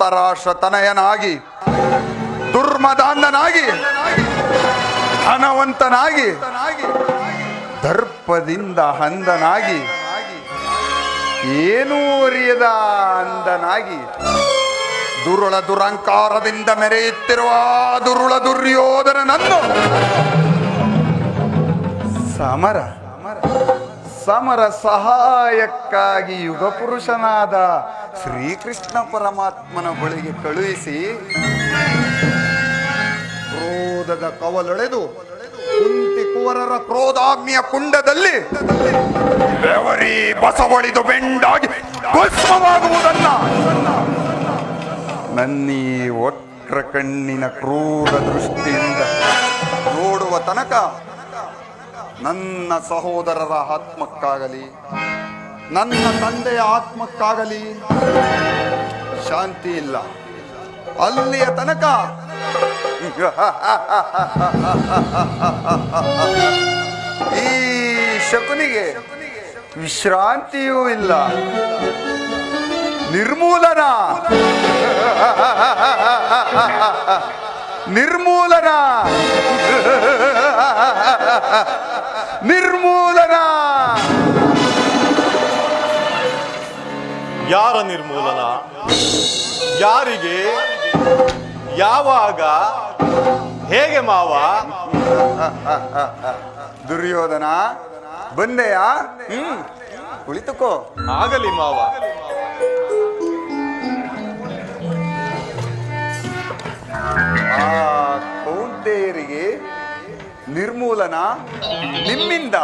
ಧೃತರಾಷ್ಟ್ರ ತನಯನಾಗಿ, ದುರ್ಮದಾಂಧನಾಗಿ, ಧನವಂತನಾಗಿ, ದರ್ಪದಿಂದ ಅಂಧನಾಗಿ, ಏನೂ ಅರಿಯದ ಅಂಧನಾಗಿ, ದುರುಳ ದುರಂಕಾರದಿಂದ ಮೆರೆಯುತ್ತಿರುವ ದುರುಳ ದುರ್ಯೋಧನನನ್ನು ಸಮರ ಸಹಾಯಕ್ಕಾಗಿ ಯುಗ ಪುರುಷನಾದ ಶ್ರೀಕೃಷ್ಣ ಪರಮಾತ್ಮನ ಬಳಿಗೆ ಕಳುಹಿಸಿ ಕ್ರೋಧದ ಕವಲೊಳೆದು ಕುಂತಿ ಕುವರರ ಕ್ರೋಧಾಗ್ನಿಯ ಕುಂಡದಲ್ಲಿ ಬೆವರಿ ಬಸವಳಿದು ಬೆಂಡಾಗಿ ಭಸ್ಮವಾಗುವುದನ್ನ ನನ್ನೀ ವಕ್ರ ಕಣ್ಣಿನ ಕ್ರೂರ ದೃಷ್ಟಿಯಿಂದ ನೋಡುವ ತನಕ ನನ್ನ ಸಹೋದರರ ಆತ್ಮಕ್ಕಾಗಲಿ, ನನ್ನ ತಂದೆಯ ಆತ್ಮಕ್ಕಾಗಲಿ ಶಾಂತಿ ಇಲ್ಲ. ಅಲ್ಲಿಯ ತನಕ ಈ ಶಕುನಿಗೆ ವಿಶ್ರಾಂತಿಯೂ ಇಲ್ಲ. ನಿರ್ಮೂಲನ ನಿರ್ಮೂಲನ ನಿರ್ಮೂಲನ. ಯಾರ ನಿರ್ಮೂಲನ? ಯಾರಿಗೆ? ಯಾವಾಗ? ಹೇಗೆ ಮಾವ? ದುರ್ಯೋಧನ ಬಂದೆಯಾ? ಕುಳಿತುಕೋ. ಆಗಲಿ ಮಾವ. ಆ ಕೌಂತೆಯರಿಗೆ ನಿರ್ಮೂಲನ ನಿಮ್ಮಿಂದ,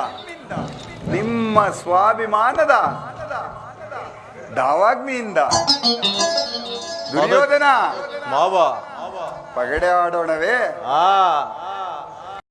ನಿಮ್ಮ ಸ್ವಾಭಿಮಾನದ ದಾವಾಗ್ನಿಯಿಂದ. ದುರ್ಯೋಧನ ಮಾವ, ಪಗಡೆ ಆಡೋಣವೇ?